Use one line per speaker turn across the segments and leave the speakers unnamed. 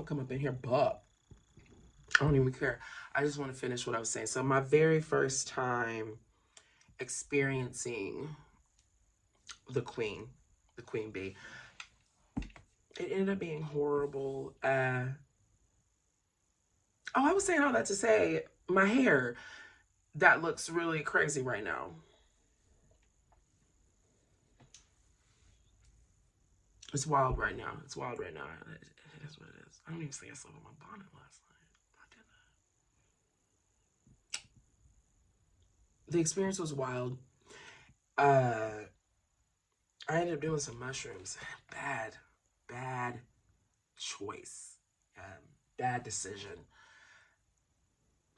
I'll come up in here, but I don't even care. I just want to finish what I was saying. So my very first time experiencing the queen bee, it ended up being horrible. I was saying all that to say my hair that looks really crazy right now. It's wild right now. It's wild right now. It is what it is. I don't even think I slept with my bonnet last night. I did that. The experience was wild. Uh, I ended up doing some mushrooms. Bad choice. Bad decision.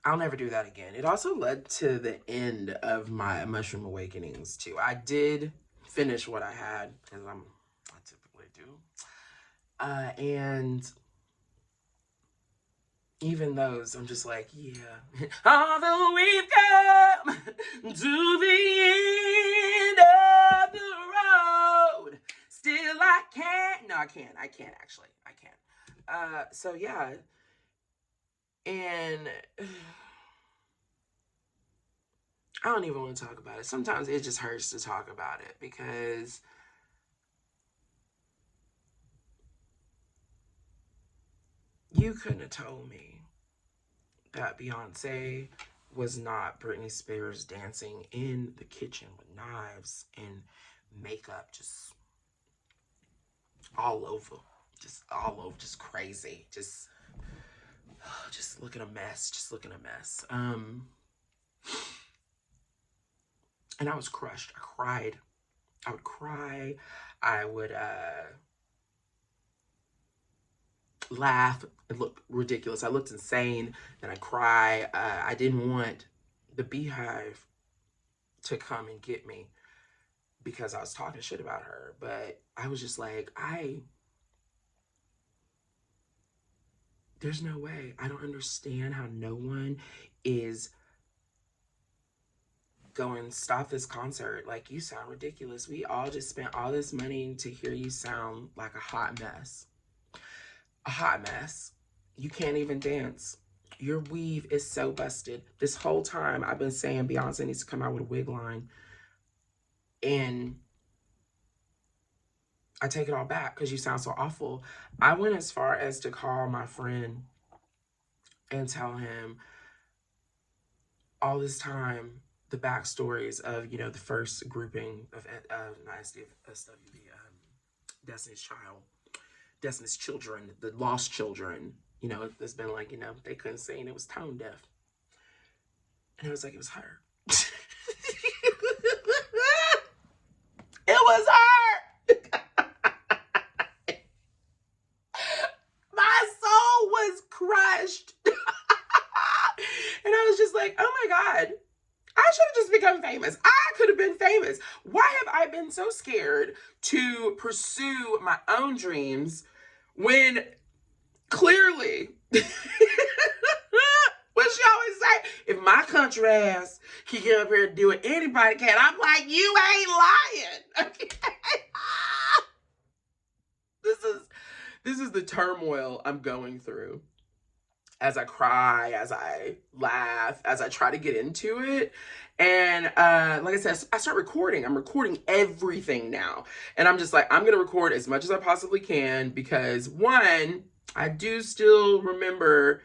I'll never do that again. It also led to the end of my mushroom awakenings too. I did finish what I had because I typically do. And even those, I'm just like, yeah. Although we've come to the end of the road, still I can't. No, I can't. I can't actually. I can't. So yeah. And I don't even want to talk about it. Sometimes it just hurts to talk about it because you couldn't have told me that Beyonce was not Britney Spears dancing in the kitchen with knives and makeup just all over. Just all over, just crazy. Just looking a mess. Just looking a mess. And I was crushed. I cried. I would cry. I would laugh. It looked ridiculous. I looked insane. Then I cry. I didn't want the Beehive to come and get me because I was talking shit about her. But I was just like, there's no way. I don't understand how no one is going, stop this concert. Like, you sound ridiculous. We all just spent all this money to hear you sound like a hot mess. A hot mess. You can't even dance. Your weave is so busted. This whole time I've been saying Beyonce needs to come out with a wig line. And I take it all back because you sound so awful. I went as far as to call my friend and tell him all this time the backstories of, the first grouping of not SWV, Destiny's Children, the Lost Children. It's been like, they couldn't sing, it was tone deaf. And it was like, it was her. It was her. My soul was crushed. And I was just like, oh my God, I should have just become famous. I could have been famous. Why have I been so scared to pursue my own dreams when clearly, what she always say, if my country ass can get up here and do it, anybody can. I'm like, you ain't lying. Okay? This is the turmoil I'm going through as I cry, as I laugh, as I try to get into it. And like I said, I start recording. I'm recording everything now. And I'm just like, I'm going to record as much as I possibly can because, one, I do still remember,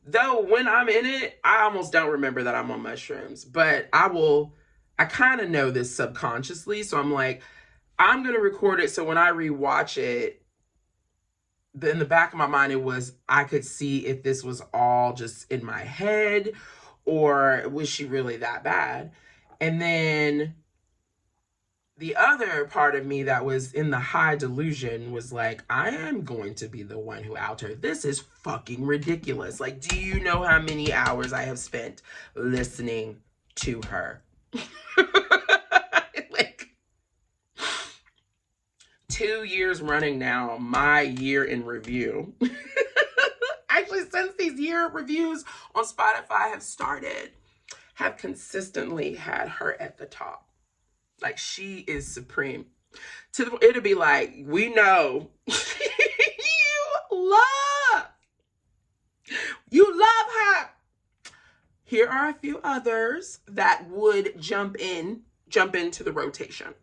though when I'm in it, I almost don't remember that I'm on mushrooms. But I kind of know this subconsciously. So I'm like, I'm going to record it so when I rewatch it, in the back of my mind, it was, I could see if this was all just in my head or was she really that bad? And then the other part of me that was in the high delusion was like, I am going to be the one who out her. This is fucking ridiculous. Like, do you know how many hours I have spent listening to her? Like, 2 years running now, my year in review. Actually, since these year reviews on Spotify have started, have consistently had her at the top. Like, she is supreme. It'll be like, we know you love here are a few others that would jump into the rotation.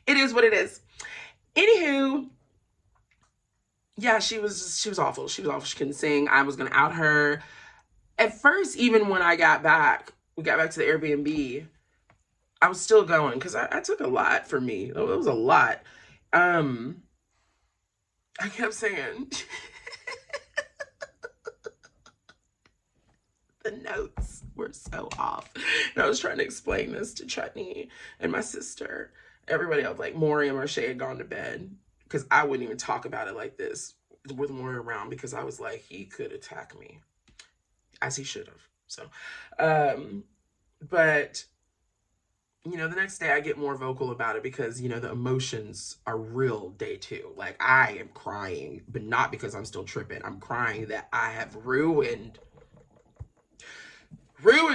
It is what it is. Anywho, yeah, she was awful. She was awful. She couldn't sing. I was gonna out her. At first, even when we got back to the Airbnb, I was still going because I took a lot for me. It was a lot. I kept saying the notes were so off. And I was trying to explain this to Chutney and my sister. Everybody else, like Maury and Marche, had gone to bed because I wouldn't even talk about it like this with Maury around because I was like, he could attack me, as he should have. So, but the next day I get more vocal about it because, the emotions are real day two. Like, I am crying, but not because I'm still tripping. I'm crying that I have ruined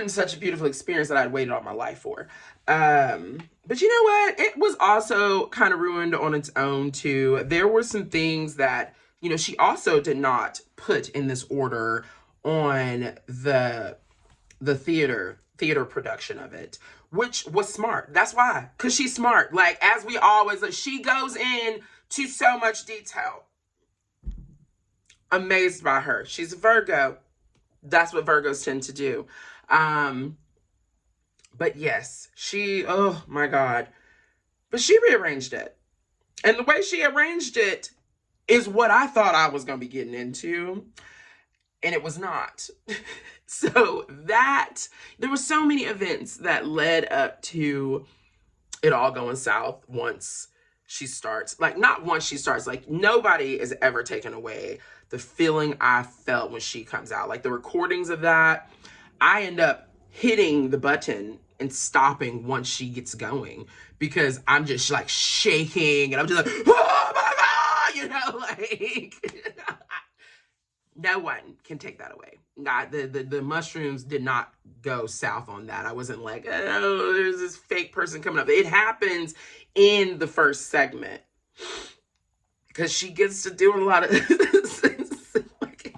such a beautiful experience that I'd waited all my life for. But you know what? It was also kind of ruined on its own too. There were some things that, she also did not put in this order on the theater production of it, which was smart. That's why, because she's smart. Like, as we always, she goes in to so much detail. Amazed by her. She's a Virgo. That's what Virgos tend to do. But yes, oh my God. But she rearranged it. And the way she arranged it is what I thought I was going to be getting into. And it was not. So there were so many events that led up to it all going south once she starts. Like, not once she starts. Like, nobody is ever taken away the feeling I felt when she comes out. Like, the recordings of that, I end up hitting the button and stopping once she gets going because I'm just like shaking and I'm just like, oh my God, like no one can take that away. Not the mushrooms did not go south on that. I wasn't like, oh, there's this fake person coming up. It happens in the first segment because she gets to do a lot of like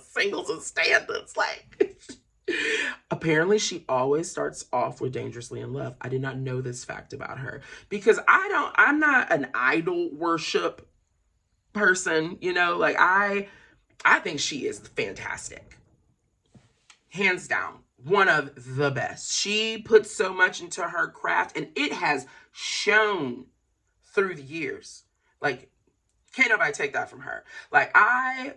singles and stand-ups. Like, apparently she always starts off with Dangerously in Love. I did not know this fact about her because I'm not an idol worship person, like I think she is fantastic. Hands down, one of the best. She puts so much into her craft and it has shown through the years. Like, can't nobody take that from her. Like, I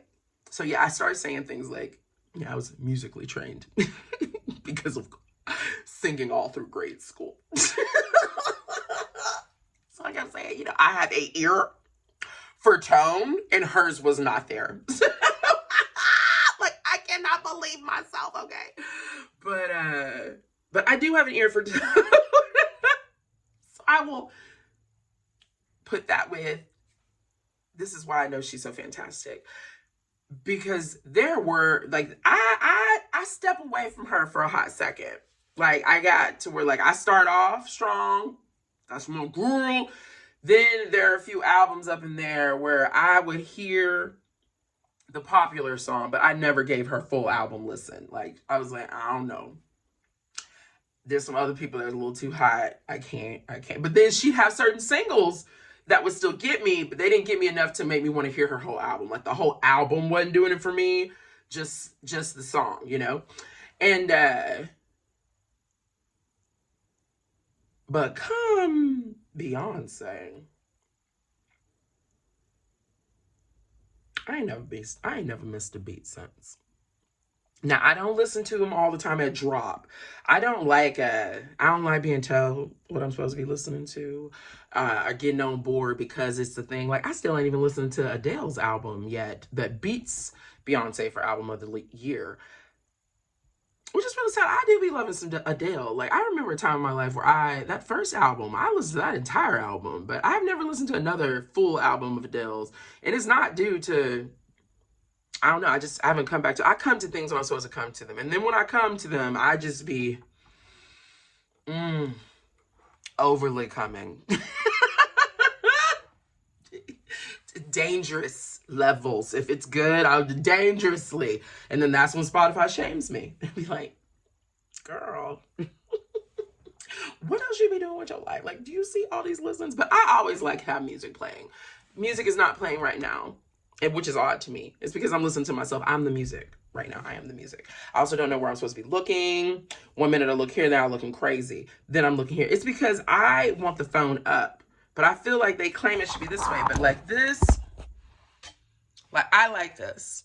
started saying things like, I was musically trained because of singing all through grade school. So I kept saying, I have an ear for tone and hers was not there. Like, I cannot believe myself, okay? But I do have an ear for tone. So I will put that with, this is why I know she's so fantastic. Because there were, like, I step away from her for a hot second. Like, I got to where, like, I start off strong. That's my girl. Then there are a few albums up in there where I would hear the popular song, but I never gave her full album listen. Like, I was like, I don't know. There's some other people that are a little too hot. I can't. But then she'd have certain singles that would still get me, but they didn't get me enough to make me want to hear her whole album. Like, the whole album wasn't doing it for me. Just the song, And, but come Beyonce, I ain't never missed a beat since. Now, I don't listen to them all the time at drop. I don't like being told what I'm supposed to be listening to, or getting on board because it's the thing. Like, I still ain't even listened to Adele's album yet that beats Beyonce for album of the year. Which is really sad. I do be loving some Adele. Like, I remember a time in my life where that first album, I listened to that entire album, but I've never listened to another full album of Adele's. And it's not due to, I don't know, I haven't come back to, I come to things when I'm supposed to come to them. And then when I come to them, I just be overly coming. Dangerous levels. If it's good, I'll do dangerously. And then that's when Spotify shames me. They'll be like, girl, what else you be doing with your life? Like, do you see all these listens? But I always like have music playing. Music is not playing right now, which is odd to me. It's because I'm listening to myself. I'm the music right now. I am the music. I also don't know where I'm supposed to be looking. 1 minute I look here, now I'm looking crazy. Then I'm looking here. It's because I want the phone up. But I feel like they claim it should be this way. But like this, like I like this.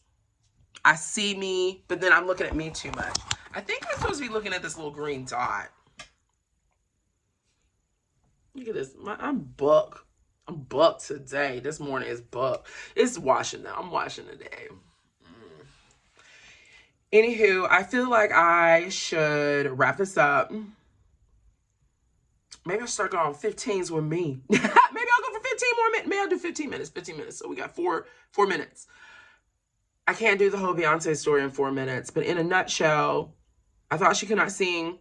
I see me, but then I'm looking at me too much. I think I'm supposed to be looking at this little green dot. Look at this. I'm buck. I'm buck today. This morning is buck. It's washing now. I'm washing today. Anywho, I feel like I should wrap this up. Maybe I'll start going on 15s with me. Maybe I'll go for 15 more minutes. Maybe I'll do 15 minutes. 15 minutes. So we got four minutes. I can't do the whole Beyonce story in 4 minutes. But in a nutshell, I thought she could not sing.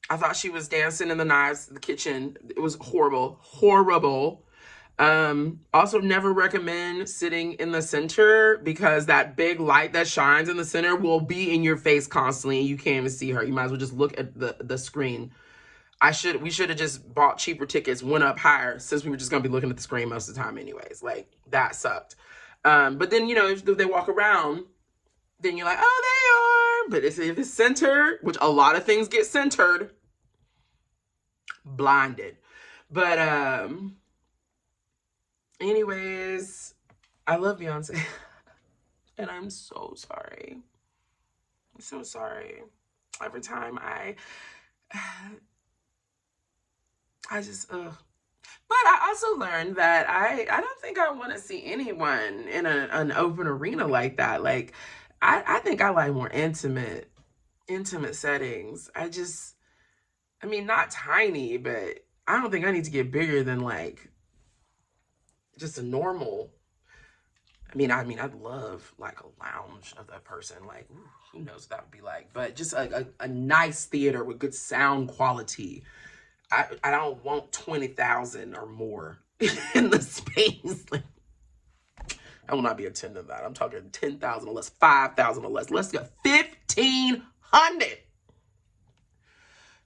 I thought she was dancing in the knives, the kitchen. It was horrible. Horrible. Also never recommend sitting in the center because that big light that shines in the center will be in your face constantly and you can't even see her. You might as well just look at the screen. We should have just bought cheaper tickets, went up higher, since we were just gonna be looking at the screen most of the time anyways. Like, that sucked. But then, you know, if they walk around, then you're like, oh, they are. But if it's centered, which a lot of things get centered, blinded. But anyways, I love Beyonce. And I'm so sorry. I'm so sorry. Every time I just, ugh. But I also learned that I don't think I want to see anyone in an open arena like that. Like, I think I like more intimate settings. I mean, not tiny, but I don't think I need to get bigger than like just a normal. I mean, I'd love like a lounge of that person. Like, ooh, who knows what that would be like? But just a nice theater with good sound quality. I don't want 20,000 or more in the space. Like, I will not be attending that. I'm talking 10,000 or less, 5,000 or less. Let's go 1,500.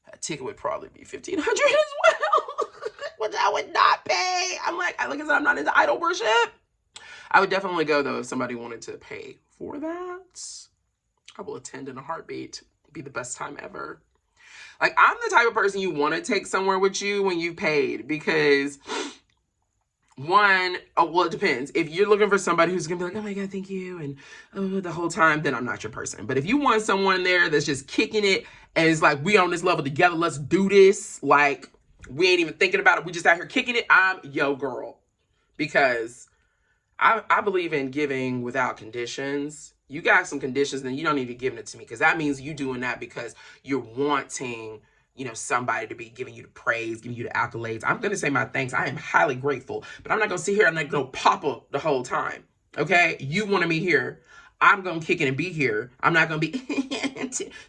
That ticket would probably be 1,500 as well, which I would not pay. Like I said, I'm not into idol worship. I would definitely go though if somebody wanted to pay for that. I will attend in a heartbeat. It'd be the best time ever. Like, I'm the type of person you want to take somewhere with you when you paid, because well, it depends. If you're looking for somebody who's gonna be like, oh my God, thank you, and the whole time, then I'm not your person. But if you want someone there that's just kicking it and it's like, we on this level together, let's do this. Like, we ain't even thinking about it. We just out here kicking it. I'm yo girl, because I believe in giving without conditions. You got some conditions, then you don't need to be giving it to me, because that means you doing that because you're wanting, you know, somebody to be giving you the praise, giving you the accolades. I'm going to say my thanks. I am highly grateful, but I'm not going to sit here and like go papa the whole time. Okay? You wanted me here. I'm going to kick it and be here. I'm not going to be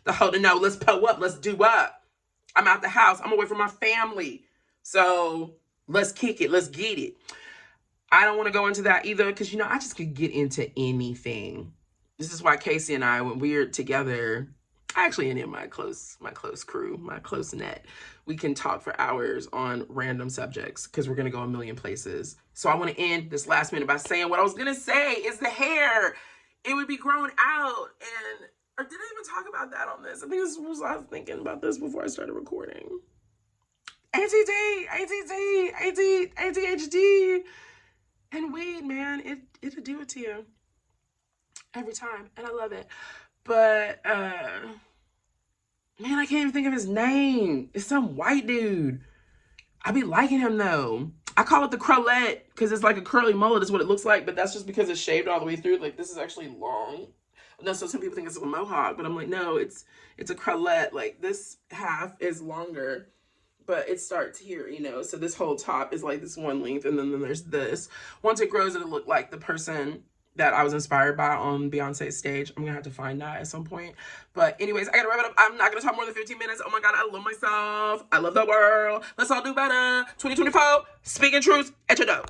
the whole, no, let's pull up. Let's do up. I'm out the house. I'm away from my family. So let's kick it. Let's get it. I don't want to go into that either, because, you know, I just could get into anything. This is why Casey and I, when we're together, actually any of my close crew, my close net, we can talk for hours on random subjects, because we're going to go a million places. So I want to end this last minute by saying what I was going to say is the hair. It would be grown out. Or did I even talk about that on this? I think I was thinking about this before I started recording. ADHD, and weed, man, it'll do it to you. Every time, and I love it. But man, I can't even think of his name. It's some white dude. I be liking him though. I call it the crowlet because it's like a curly mullet is what it looks like, but that's just because it's shaved all the way through. Like, this is actually long. No, so some people think it's a mohawk, but I'm like, no, it's a crowlet. Like, this half is longer, but it starts here, you know. So this whole top is like this one length, and then there's this. Once it grows, it'll look like the person that I was inspired by on Beyonce's stage. I'm gonna have to find that at some point. But anyways, I gotta wrap it up. I'm not gonna talk more than 15 minutes. Oh my God, I love myself. I love the world. Let's all do better. 2024, speaking truth at your door.